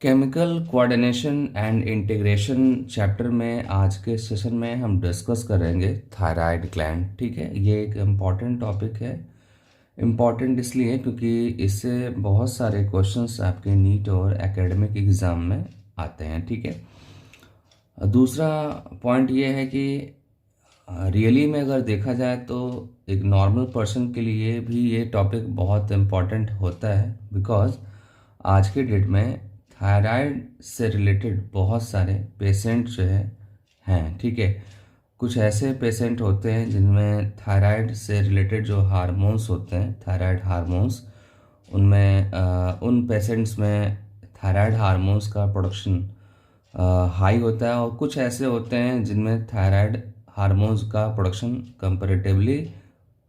Chemical coordination and integration chapter में आज के सेशन में हम डिस्कस करेंगे थायराइड ग्लैंड। ठीक है, ये एक इम्पॉर्टेंट टॉपिक है। इम्पॉर्टेंट इसलिए क्योंकि इससे बहुत सारे क्वेश्चंस आपके नीट और एकेडमिक एग्ज़ाम में आते हैं। ठीक है, दूसरा पॉइंट ये है कि रियली में अगर देखा जाए तो एक नॉर्मल पर्सन के लिए भी ये टॉपिक बहुत इम्पॉर्टेंट होता है, बिकॉज आज के डेट में थायराइड से रिलेटेड बहुत सारे पेशेंट जो हैं। ठीक है, कुछ ऐसे पेशेंट होते हैं जिनमें थायराइड से रिलेटेड जो हार्मोन्स होते हैं, थायराइड हार्मोन्स, उनमें उन पेशेंट्स में थायराइड हार्मोन्स का प्रोडक्शन हाई होता है, और कुछ ऐसे होते हैं जिनमें थायराइड हार्मोन्स का प्रोडक्शन कंपैरेटिवली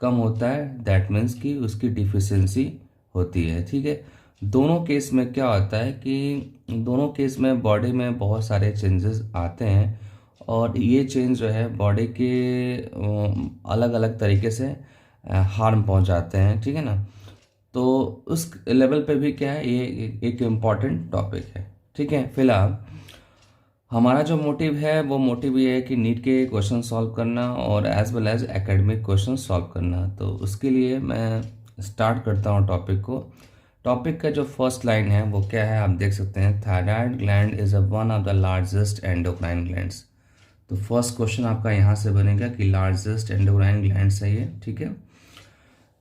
कम होता है। दैट मीन्स कि उसकी डिफिशियंसी होती है। ठीक है, दोनों केस में क्या होता है कि दोनों केस में बॉडी में बहुत सारे चेंजेस आते हैं, और ये चेंज जो है बॉडी के अलग अलग तरीके से हार्म पहुंचाते हैं। ठीक है ना, तो उस लेवल पे भी क्या है, ये एक इम्पॉर्टेंट टॉपिक है। ठीक है, फिलहाल हमारा जो मोटिव है वो मोटिव ये है कि नीट के क्वेश्चन सॉल्व करना और as well as academic question solve करना। तो उसके लिए मैं स्टार्ट करता हूँ टॉपिक को। टॉपिक का जो फर्स्ट लाइन है वो क्या है, आप देख सकते हैं, thyroid gland is one of the largest endocrine glands. तो फर्स्ट क्वेश्चन आपका यहाँ से बनेगा कि लार्जेस्ट एंडोक्राइन ग्लैंड्स है ये। ठीक है,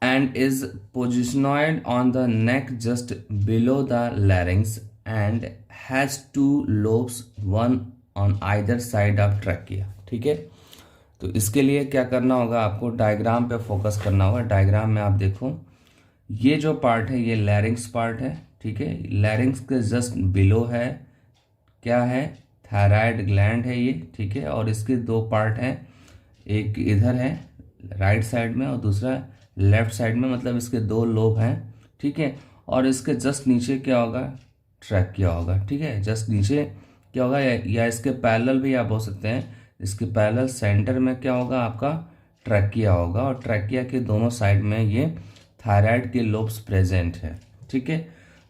and is positioned on the neck just below the larynx and has two lobes, one on either side of trachea. ठीक है, तो इसके लिए क्या करना होगा, आपको डायग्राम पे फोकस करना होगा। डायग्राम में आप देखो, ये जो पार्ट है ये लैरिंग्स पार्ट है। ठीक है, लैरिंग्स के जस्ट बिलो है क्या है, थायराइड ग्लैंड है ये। ठीक है, और इसके दो पार्ट हैं, एक इधर है राइट साइड में और दूसरा लेफ्ट साइड में, मतलब इसके दो लोब हैं। ठीक है, और इसके जस्ट नीचे क्या होगा, ट्रैकिया होगा। ठीक है, जस्ट नीचे क्या होगा, या इसके पैरेलल भी आप बोल सकते हैं, इसके पैरेलल सेंटर में क्या होगा, आपका ट्रैकिया होगा, और ट्रैकिया के दोनों साइड में ये थायराइड के लोब्स प्रेजेंट है। ठीक है,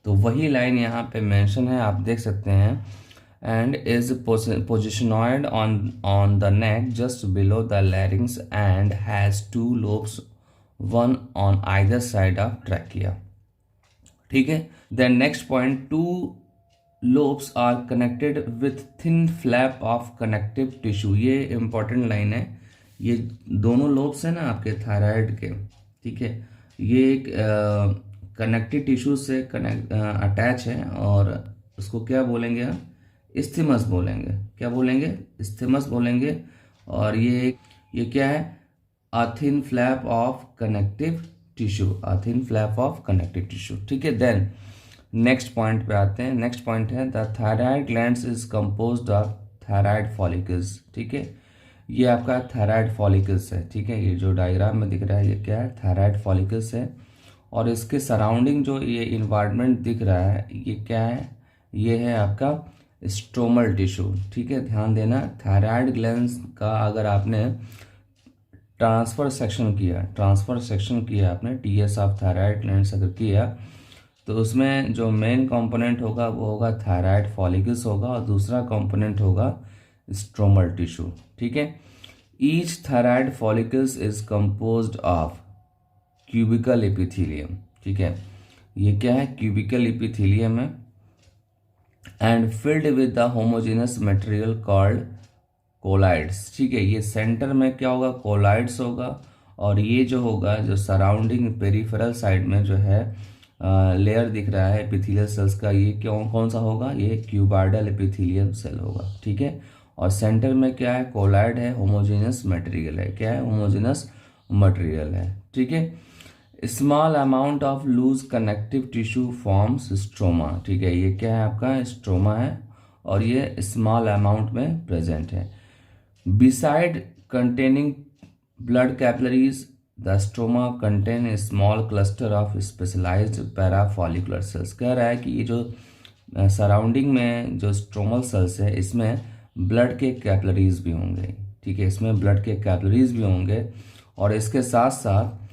तो वही लाइन यहाँ पे मेंशन है, आप देख सकते हैं, and is positioned on the neck just below the larynx and has two lobes, one on either side of trachea. ठीक है, then next point, two lobes are connected with thin flap of connective tissue. ये important line है, ये दोनों lobes हैं ना आपके thyroid के। ठीक है, ये एक कनेक्टिव टिश्यू से अटैच है, और उसको क्या बोलेंगे हम, इस्थीमस बोलेंगे। क्या बोलेंगे, इस्थीमस बोलेंगे। और ये क्या है, a thin flap of connective tissue, a thin flap of connective tissue. ठीक है, देन नेक्स्ट पॉइंट पे आते हैं। नेक्स्ट पॉइंट है, the thyroid glands is composed of thyroid follicles. ठीक है, ये आपका थायराइड फॉलिकल्स है। ठीक है, ये जो डायग्राम में दिख रहा है ये क्या है, थायराइड फॉलिकल्स है, और इसके सराउंडिंग जो ये इन्वायरमेंट दिख रहा है ये क्या है, ये है आपका स्ट्रोमल टिश्यू। ठीक है, ध्यान देना, थायराइड ग्लैंड्स का अगर आपने ट्रांसफर सेक्शन किया आपने, टीएस ऑफ थायराइड ग्लैंड्स अगर किया, तो उसमें जो मेन कंपोनेंट होगा वो होगा थायराइड फॉलिकल्स होगा, और दूसरा कंपोनेंट होगा स्ट्रोमल टिश्यू। ठीक है, each thyroid follicles is composed of cubical epithelium. ठीक है, ये क्या है, क्यूबिकल एपिथेलियम है, and filled with the homogenous material called colloids. ठीक है, ये सेंटर में क्या होगा, कोलाइड्स होगा, और ये जो होगा, जो सराउंडिंग पेरिफेरल साइड में जो है लेयर दिख रहा है एपिथेलियल सेल्स का, ये कौन सा होगा, ये क्यूबाइडल एपिथेलियल सेल होगा। ठीक है, और सेंटर में क्या है, कोलाइड है, होमोजेनस मटेरियल है। क्या है, होमोजेनस मटेरियल है। ठीक है, small amount of loose connective tissue forms stroma. ठीक है, ये क्या है, आपका स्ट्रोमा है, और ये स्मॉल अमाउंट में प्रेजेंट है। Beside containing blood capillaries, the stroma contain a small cluster of specialised parafollicular cells. कह रहा है कि ये जो सराउंडिंग में जो स्ट्रोमल सेल्स है, इसमें ब्लड के कैपिलरीज भी होंगे। ठीक है, इसमें ब्लड के कैपिलरीज भी होंगे, और इसके साथ साथ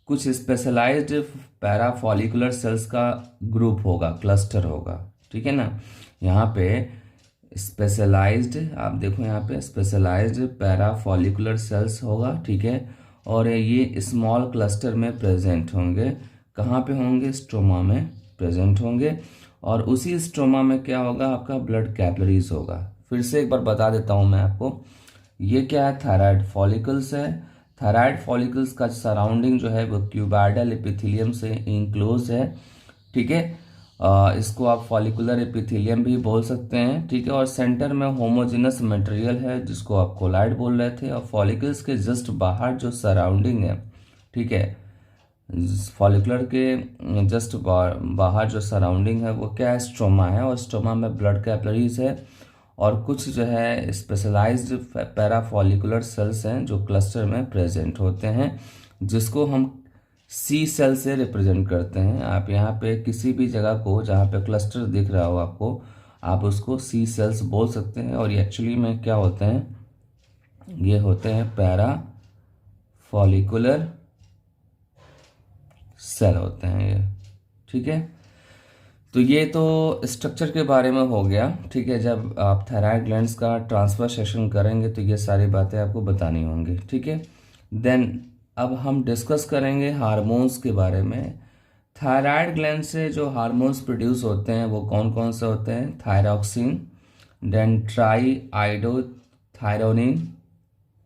कुछ स्पेशलाइज्ड पैराफॉलिकुलर सेल्स का ग्रुप होगा, क्लस्टर होगा। ठीक है ना। यहाँ पे स्पेशलाइज्ड, आप देखो यहाँ पे स्पेशलाइज्ड पैराफॉलिकुलर सेल्स होगा, ठीक है। और ये स्मॉल क्लस्टर में प्रेजेंट होंगे। कहाँ पे होंगे? स्ट्रोमा में प्रेजेंट होंगे। और उसी स्ट्रोमा में क्या होगा? आपका ब्लड कैपिलरीज होगा। फिर से एक बार बता देता हूँ मैं आपको, ये क्या है? थायराइड फॉलिकल्स है। थायराइड फॉलिकल्स का सराउंडिंग जो है वो क्यूबाइडल एपिथेलियम से इनक्लोज है, ठीक है। इसको आप फॉलिकुलर एपिथेलियम भी बोल सकते हैं, ठीक है। और सेंटर में होमोजेनस मटेरियल है जिसको आप कोलाइड बोल रहे थे। और फॉलिकल्स के जस्ट बाहर जो सराउंडिंग है, ठीक है, फॉलिकुलर के जस्ट बाहर जो सराउंडिंग है वो क्या है? स्ट्रोमा है। और स्ट्रोमा में ब्लड कैपिलरीज है और कुछ जो है स्पेशलाइज्ड पैराफॉलिकुलर सेल्स हैं जो क्लस्टर में प्रेजेंट होते हैं, जिसको हम सी सेल से रिप्रेजेंट करते हैं। आप यहाँ पे किसी भी जगह को जहाँ पे क्लस्टर दिख रहा हो आपको, आप उसको सी सेल्स बोल सकते हैं। और ये एक्चुअली में क्या होते हैं? ये होते हैं पैरा फॉलिकुलर सेल होते हैं ये, ठीक है। तो ये तो स्ट्रक्चर के बारे में हो गया, ठीक है। जब आप थायराइड ग्लैंड्स का ट्रांसफर सेशन करेंगे तो ये सारी बातें आपको बतानी होंगी, ठीक है। देन अब हम डिस्कस करेंगे हार्मोन्स के बारे में। थायराइड ग्लैंड से जो हार्मोन्स प्रोड्यूस होते हैं वो कौन कौन से होते हैं? Thyroxine, then triiodothyronine,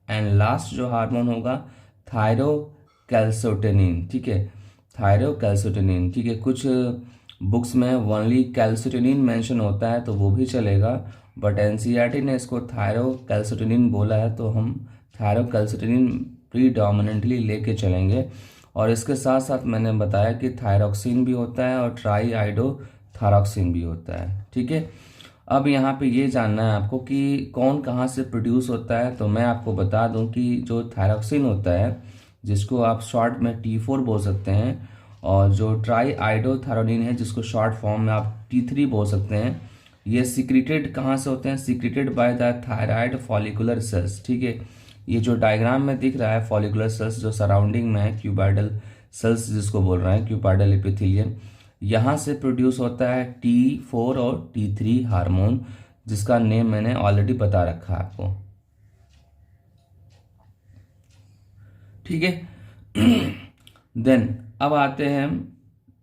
and last जो हार्मोन होगा थायरोकैल्सिटोनिन, ठीक है। थायरोकैल्सिटोनिन, ठीक है। कुछ बुक्स में ओनली कैल्सिटोनिन मेंशन होता है तो वो भी चलेगा, बट एनसीईआरटी ने इसको थायरोकैल्सिटोनिन बोला है तो हम थायरोकैल्सिटोनिन प्रीडोमिनेंटली लेके चलेंगे। और इसके साथ साथ मैंने बताया कि थायरॉक्सिन भी होता है और ट्राई आइडोथायरॉक्सिन भी होता है, ठीक है। अब यहाँ पे ये जानना है आपको कि कौन कहाँ से प्रोड्यूस होता है, तो मैं आपको बता दूं कि जो थायरॉक्सिन होता है, जिसको आप शॉर्ट में T4 बोल सकते हैं, और जो ट्राई आइडोथायरोनिन है जिसको शॉर्ट फॉर्म में आप T3 बोल सकते हैं, ये सीक्रेटेड कहाँ से होते हैं? Secreted by the thyroid follicular cells, ठीक है। ये जो डायग्राम में दिख रहा है फॉलिकुलर सेल्स जो सराउंडिंग में है, क्यूबाइडल सेल्स जिसको बोल रहे हैं, क्यूबाइडल एपिथेलियम, यहाँ से प्रोड्यूस होता है T4 और T3 हार्मोन, जिसका नेम मैंने ऑलरेडी बता रखा है आपको, ठीक है। देन अब आते हैं हम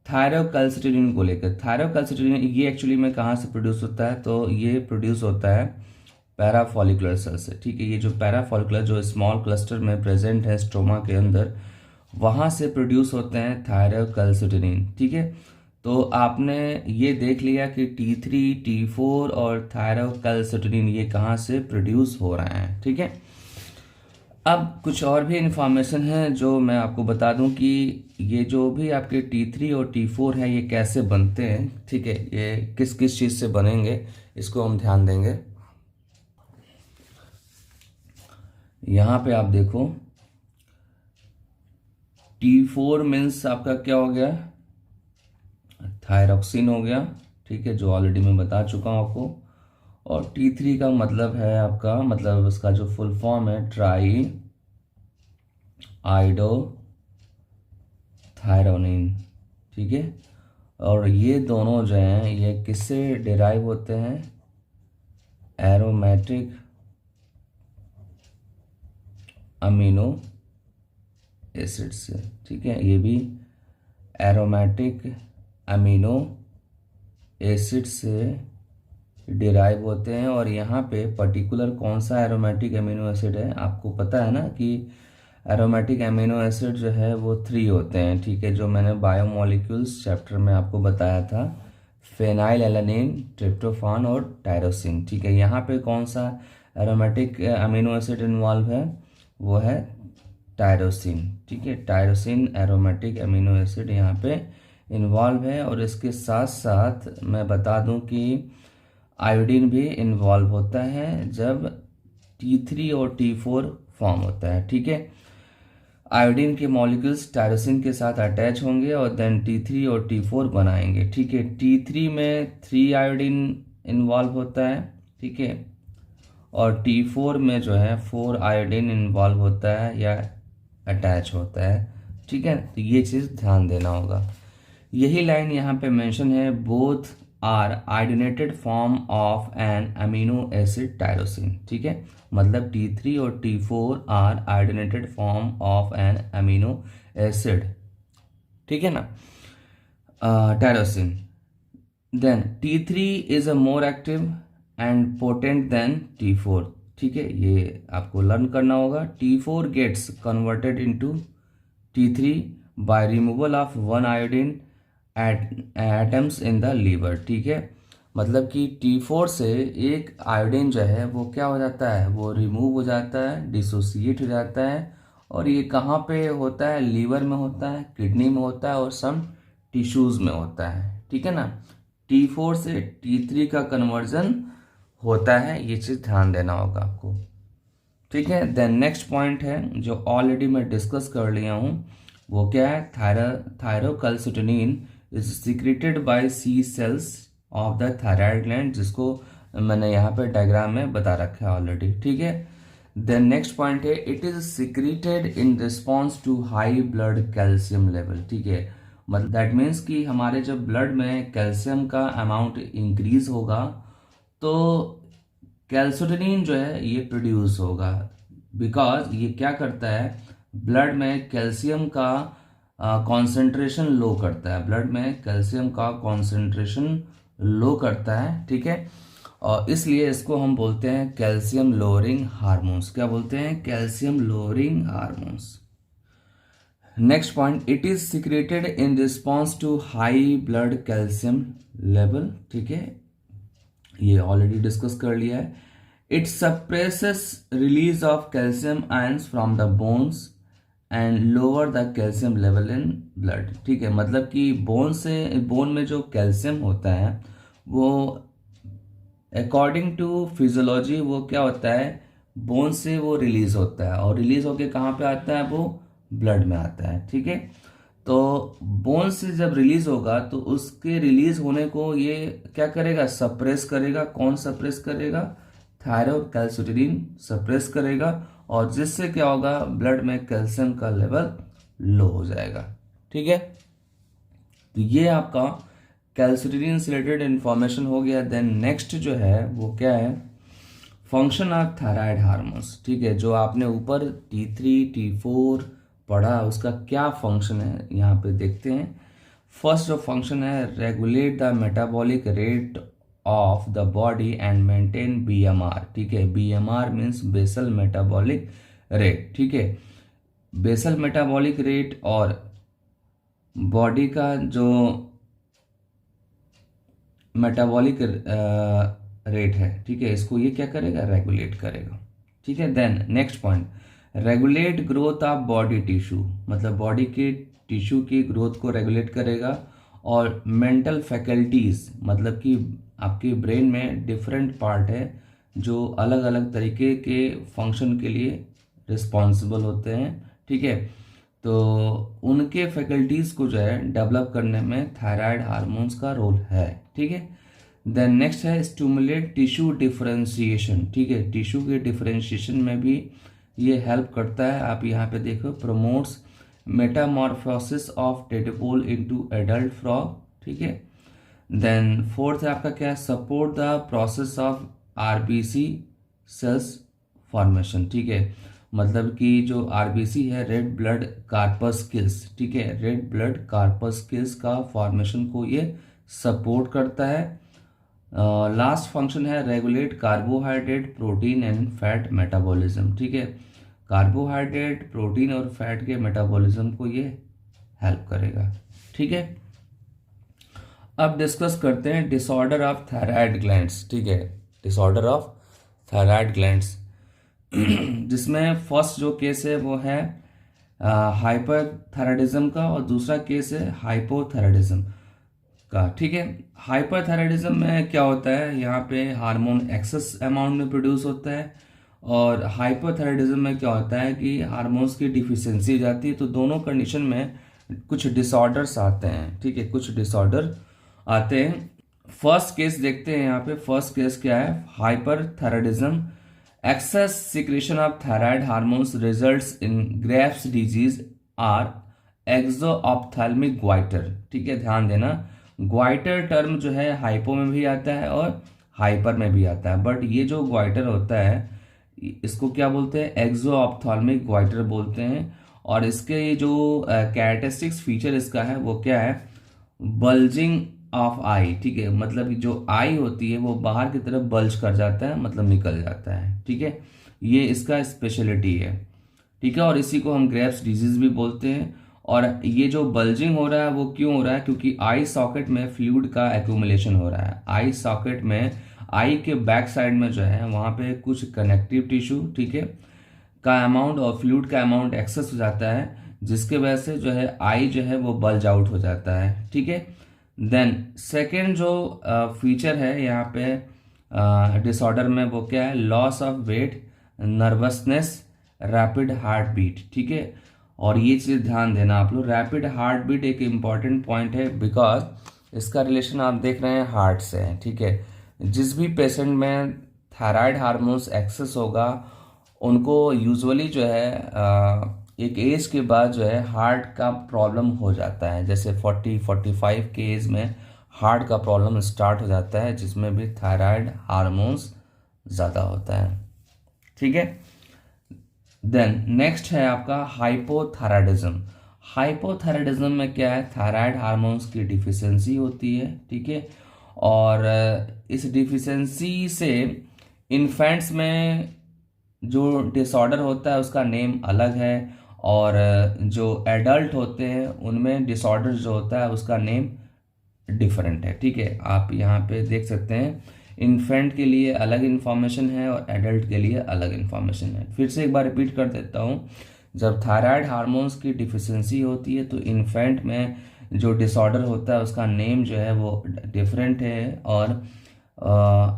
थायरोकैल्सिटोनिन को लेकर। थायरोकैल्सिटोनिन ये एक्चुअली में कहाँ से प्रोड्यूस होता है? तो ये प्रोड्यूस होता है पैराफॉलिकुलर सेल से, ठीक है। ये जो पैराफॉलिकुलर जो स्मॉल क्लस्टर में प्रेजेंट है स्ट्रोमा के अंदर, वहाँ से प्रोड्यूस होते हैं थायरोकैल्सिटोनिन, ठीक है। तो आपने ये देख लिया कि T3, T4 और थायरोकैल्सिटोनिन ये कहाँ से प्रोड्यूस हो रहे हैं, ठीक है। अब कुछ और भी इंफॉर्मेशन है जो मैं आपको बता दूं कि ये जो भी आपके T3 और T4 है ये कैसे बनते हैं, ठीक है। ये किस किस चीज़ से बनेंगे इसको हम ध्यान देंगे। यहाँ पे आप देखो T4 मीन्स आपका क्या हो गया? थायरॉक्सिन हो गया, ठीक है, जो ऑलरेडी मैं बता चुका हूँ आपको। और T3 का मतलब है आपका, मतलब उसका जो फुल फॉर्म है ट्राई आइडोथायरोनिन, ठीक है। और ये दोनों जो हैं ये किससे डिराइव होते हैं? एरोमेटिक अमीनो एसिड से, ठीक है। ये भी एरोमेटिक अमीनो एसिड से डिराइव होते हैं। और यहाँ पे पर्टिकुलर कौन सा एरोमेटिक अमीनो एसिड है आपको पता है ना कि एरोमेटिक अमीनो एसिड जो है वो 3 होते हैं, ठीक है, जो मैंने बायोमोलिक्यूल्स चैप्टर में आपको बताया था, फेनाइल एलानिन, ट्रिप्टोफान और टायरोसिन, ठीक है। यहाँ पे कौन सा एरोमेटिक अमीनो एसिड इन्वॉल्व है? वो है टायरोसिन, ठीक है। टायरोसिन एरोमेटिक अमीनो एसिड यहाँ पे इन्वॉल्व है। और इसके साथ साथ मैं बता दूं कि आयोडीन भी इन्वॉल्व होता है जब T3 और T4 फॉर्म होता है, ठीक है। आयोडीन के मॉलिक्यूल्स टायरोसिन के साथ अटैच होंगे और देन T3 और T4 बनाएंगे, ठीक है। T3 में 3 आयोडीन इन्वॉल्व होता है, ठीक है। और T4 में जो है 4 आयोडीन इन्वॉल्व होता है या अटैच होता है, ठीक है। तो ये चीज़ ध्यान देना होगा। यही लाइन यहाँ पे मेंशन है, both are iodinated form of an amino acid tyrosine, ठीक है, मतलब T3 और T4 are iodinated form of an amino acid, ठीक है ना, tyrosine. Then T3 is a more active and potent then T4, ठीक है, ये आपको लर्न करना होगा। T4 gets converted into T3 by removal of one iodine atoms in the liver, ठीक है, मतलब कि T4 से एक आयोडीन जो है वो क्या हो जाता है, वो रिमूव हो जाता है, डिसोसिएट हो जाता है, और ये कहाँ पे होता है, लीवर में होता है, किडनी में होता है और सम टिश्यूज में होता है, ठीक है ना। T4 से T3 का कन्वर्जन होता है, ये चीज़ ध्यान देना होगा आपको, ठीक है। देन नेक्स्ट पॉइंट है जो ऑलरेडी मैं डिस्कस कर लिया हूँ, वो क्या है, thyrocalcitonin is secreted by C cells of the thyroid gland, जिसको मैंने यहाँ पे डायग्राम में बता रखा है ऑलरेडी, ठीक है। देन नेक्स्ट पॉइंट है, it is secreted in response to high blood calcium level, ठीक है, मतलब दैट मीन्स कि हमारे जब ब्लड में कैल्शियम का अमाउंट इंक्रीज होगा तो कैल्सिटोनिन जो है ये प्रोड्यूस होगा, बिकॉज ये क्या करता है, ब्लड में कैल्शियम का कॉन्सेंट्रेशन लो करता है, ब्लड में कैल्शियम का कॉन्सेंट्रेशन लो करता है, ठीक है, और इसलिए इसको हम बोलते हैं कैल्शियम लोअरिंग हार्मोन्स। क्या बोलते हैं, calcium lowering hormones. Next point, it is secreted in response to high blood calcium level, ठीक है, ये ऑलरेडी डिस्कस कर लिया है। It suppresses release of calcium ions from the bones and lower the calcium level in blood, ठीक है, मतलब कि बोन में जो कैल्शियम होता है वो अकॉर्डिंग टू फिजियोलॉजी वो क्या होता है, बोन से वो रिलीज होता है, और रिलीज होके कहाँ पे आता है, वो ब्लड में आता है, ठीक है। तो बोन से जब रिलीज होगा तो उसके रिलीज होने को ये क्या करेगा, सप्रेस करेगा। कौन सप्रेस करेगा, थायरोकैल्सिटोनिन सप्रेस करेगा, और जिससे क्या होगा, ब्लड में कैल्शियम का लेवल लो हो जाएगा, ठीक है। तो ये आपका कैल्सिटोनिन से रिलेटेड इंफॉर्मेशन हो गया। देन नेक्स्ट जो है वो क्या है, फंक्शन ऑफ थायराइड हार्मोन्स, ठीक है, जो आपने ऊपर T3 T4 पढ़ा उसका क्या फंक्शन है यहाँ पे देखते हैं। फर्स्ट जो फंक्शन है, regulate the metabolic rate of the body and maintain BMR, ठीक है, BMR means basal metabolic rate, ठीक है, बेसल मेटाबॉलिक रेट और बॉडी का जो मेटाबॉलिक रेट है, ठीक है, इसको ये क्या करेगा, रेगुलेट करेगा, ठीक है। Then next point, regulate growth of body tissue, मतलब बॉडी के टिश्यू की ग्रोथ को रेगुलेट करेगा, और मेंटल फैकल्टीज, मतलब कि आपके ब्रेन में डिफरेंट पार्ट है जो अलग अलग तरीके के फंक्शन के लिए रिस्पॉन्सिबल होते हैं, ठीक है, तो उनके फैकल्टीज को जो है डेवलप करने में थायराइड हार्मोन्स का रोल है, ठीक है। देन नेक्स्ट है स्टिमुलेट टिश्यू डिफरेंशिएशन, ठीक है, टिश्यू के डिफरेंशिएशन में भी ये हेल्प करता है। आप यहाँ पे देखो, promotes metamorphosis of tadpole into adult frog, ठीक है। देन फोर्थ है आपका क्या, support the process of RBC cells formation, ठीक है, मतलब कि जो RBC है, रेड ब्लड कार्पस्किल्स, ठीक है, रेड ब्लड कार्पस्किल्स का फॉर्मेशन को ये सपोर्ट करता है। लास्ट फंक्शन है regulate carbohydrate protein and fat metabolism, ठीक है, कार्बोहाइड्रेट प्रोटीन और फैट के मेटाबॉलिज्म को ये हेल्प करेगा, ठीक है। अब डिस्कस करते हैं डिसऑर्डर ऑफ थायराइड ग्लैंड्स, ठीक है, डिसऑर्डर ऑफ थायराइड ग्लैंड्स, जिसमें फर्स्ट जो केस है वो है हाइपरथायराइडिज्म का, और दूसरा केस है हाइपोथायराइडिज्म का, ठीक है। हाइपरथायराइडिज्म में क्या होता है, यहाँ पे हार्मोन एक्सेस अमाउंट में प्रोड्यूस होता है, और हाइपोथायराइडिज्म में क्या होता है कि हार्मोन्स की डिफिशियंसी हो जाती है। तो दोनों कंडीशन में कुछ डिसऑर्डर्स आते हैं, ठीक है, कुछ डिसऑर्डर आते हैं। फर्स्ट केस देखते हैं यहाँ पे, फर्स्ट केस क्या है, hyperthyroidism, excess secretion of thyroid hormones results in Graves disease or exophthalmic goitre, ठीक है, ध्यान देना, ग्वाइटर टर्म जो है हाइपो में भी आता है और हाइपर में भी आता है, बट ये जो ग्वाइटर होता है इसको क्या बोलते हैं, एक्सो ऑप्थाल्मिक ग्वाइटर बोलते हैं। और इसके जो कैरेक्टरिस्टिक्स फीचर इसका है वो क्या है, बल्जिंग ऑफ आई, ठीक है, मतलब जो आई होती है वो बाहर की तरफ बल्ज कर जाता है, मतलब निकल जाता है, ठीक है, ये इसका स्पेशलिटी है, ठीक है। और इसी को हम ग्रेव्स डिजीज भी बोलते हैं। और ये जो बल्जिंग हो रहा है वो क्यों हो रहा है, क्योंकि आई सॉकेट में फ्लूइड का एक्यूमुलेशन हो रहा है। आई सॉकेट में आई के बैक साइड में जो है वहाँ पे कुछ कनेक्टिव टिश्यू, ठीक है, का अमाउंट और फ्लूइड का अमाउंट एक्सेस हो जाता है, जिसके वजह से जो है आई जो है वो बल्ज आउट हो जाता है, ठीक है। देन सेकेंड जो फीचर है यहाँ पे डिसऑर्डर में वो क्या है, loss of weight, nervousness, rapid heart beat, ठीक है। और ये चीज़ ध्यान देना आप लोग, रैपिड हार्ट बीट एक इम्पॉर्टेंट पॉइंट है, बिकॉज इसका रिलेशन आप देख रहे हैं हार्ट से है, ठीक है। जिस भी पेशेंट में थायराइड हार्मोन्स एक्सेस होगा उनको यूजुअली जो है एक एज के बाद जो है हार्ट का प्रॉब्लम हो जाता है, जैसे 40-45 के एज में हार्ट का प्रॉब्लम स्टार्ट हो जाता है, जिसमें भी थायराइड हार्मोन्स ज़्यादा होता है, ठीक है। देन नेक्स्ट है आपका हाइपोथायराइडिज्म। हाइपोथायराइडिज्म में क्या है, थायराइड हार्मोन्स की डिफिशियंसी होती है, ठीक है। और इस डिफिशियंसी से इन्फेंट्स में जो डिसऑर्डर होता है उसका नेम अलग है, और जो एडल्ट होते हैं उनमें डिसऑर्डर जो होता है उसका नेम डिफरेंट है, ठीक है। आप यहाँ पे देख सकते हैं इन्फेंट के लिए अलग इन्फॉर्मेशन है और एडल्ट के लिए अलग इन्फॉर्मेशन है। फिर से एक बार रिपीट कर देता हूँ, जब थायराइड हार्मोन्स की डिफिशियंसी होती है तो इन्फेंट में जो डिसऑर्डर होता है उसका नेम जो है वो डिफरेंट है और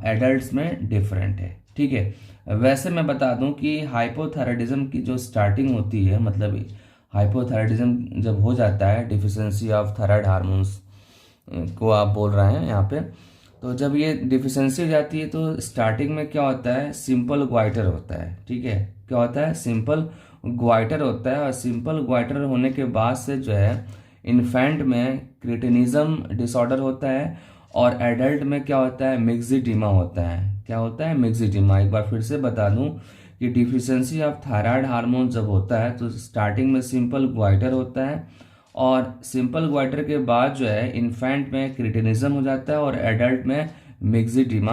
एडल्ट्स में डिफरेंट है, ठीक है। वैसे मैं बता दूं कि हाइपोथायराइडिज्म की जो स्टार्टिंग होती है, मतलब हाइपोथायराइडिज्म जब हो जाता है, डिफिशियंसी ऑफ थायराइड हार्मोन्स को आप बोल रहे हैं यहाँ पे, तो जब ये डिफिशियंसी हो जाती है तो स्टार्टिंग में क्या होता है, सिंपल ग्वाइटर होता है, ठीक है। क्या होता है, सिंपल ग्वाइटर होता है। और सिंपल ग्वाइटर होने के बाद से जो है इन्फेंट में क्रिटिनिज्म डिसऑर्डर होता है, और एडल्ट में क्या होता है, मिक्सिडिमा होता है। क्या होता है, मिक्सिडिमा। एक बार फिर से बता दूं कि डिफिशियंसी ऑफ थायराइड हार्मोन जब होता है तो स्टार्टिंग में सिंपल ग्वाइटर होता है, और सिंपल ग्वाइटर के बाद जो है इन्फेंट में क्रिटिनिज्म हो जाता है और एडल्ट में मिक्सिडिमा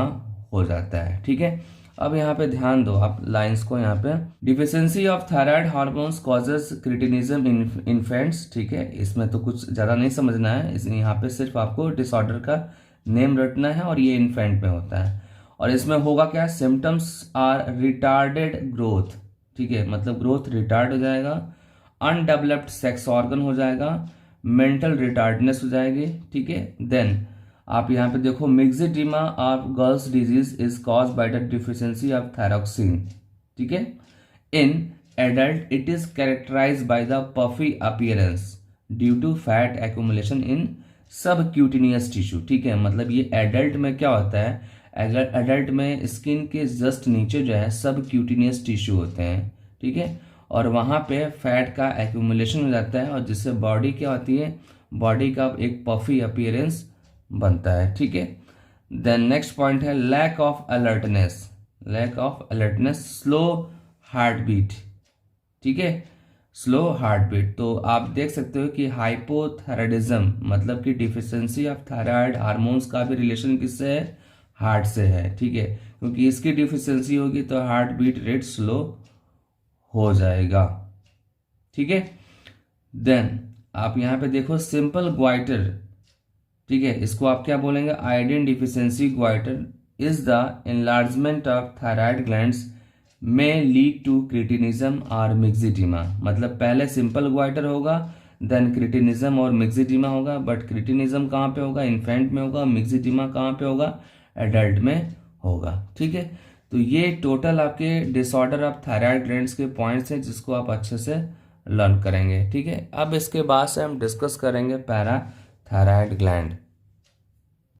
हो जाता है, ठीक है। अब यहाँ पे ध्यान दो आप लाइंस को, यहाँ पे deficiency of thyroid hormones causes cretinism in infants, ठीक है। इसमें तो कुछ ज़्यादा नहीं समझना है, इसलिए यहाँ पे सिर्फ आपको डिसऑर्डर का नेम रटना है, और ये इन्फेंट में होता है। और इसमें होगा क्या, सिम्टम्स आर रिटार्डेड ग्रोथ, ठीक है, मतलब ग्रोथ रिटार्ड हो जाएगा, अनडेवलप्ड सेक्स ऑर्गन हो जाएगा, मेंटल रिटार्डनेस हो जाएगी, ठीक है। देन आप यहाँ पे देखो, myxoedema of Gull's disease is cause by the deficiency of thyroxine, ठीक है। In adult it is characterized by the puffy appearance due to fat accumulation in subcutaneous tissue, ठीक है। मतलब ये एडल्ट में क्या होता है, एडल्ट में स्किन के जस्ट नीचे जो है सबक्यूटिनियस टिश्यू होते हैं, ठीक है, और वहाँ पे फैट का एक्यूमुलेशन हो जाता है, और जिससे बॉडी क्या होती है, बॉडी का एक पफी अपीयरेंस बनता है, ठीक है। देन नेक्स्ट पॉइंट है lack of alertness, lack of alertness, slow heart beat, ठीक है, स्लो हार्ट बीट। तो आप देख सकते हो कि हाइपोथायराइडिज्म मतलब कि डिफिशियंसी ऑफ थायराइड हार्मोन्स का भी रिलेशन किससे है, हार्ट से है, ठीक है, क्योंकि इसकी डिफिशियंसी होगी तो हार्ट बीट रेट स्लो हो जाएगा, ठीक है। देन आप यहाँ पे देखो सिंपल ग्वाइटर, ठीक है, इसको आप क्या बोलेंगे, iodine deficiency goitre is the enlargement of thyroid glands में लीड टू क्रिटिनिज्म और मिक्सिडिमा। मतलब पहले सिंपल ग्वाइटर होगा, देन क्रिटिनिज्म और मिक्सिडिमा होगा, बट क्रिटिनिज्म कहाँ पे होगा, इन्फेंट में होगा, मिक्सिडिमा कहाँ पे होगा, एडल्ट में होगा, ठीक है। तो ये टोटल आपके डिसऑर्डर ऑफ थायराइड ग्लैंड्स के पॉइंट्स हैं जिसको आप अच्छे से लर्न करेंगे, ठीक है। अब इसके बाद से हम डिस्कस करेंगे पैरा थायराइड ग्लैंड।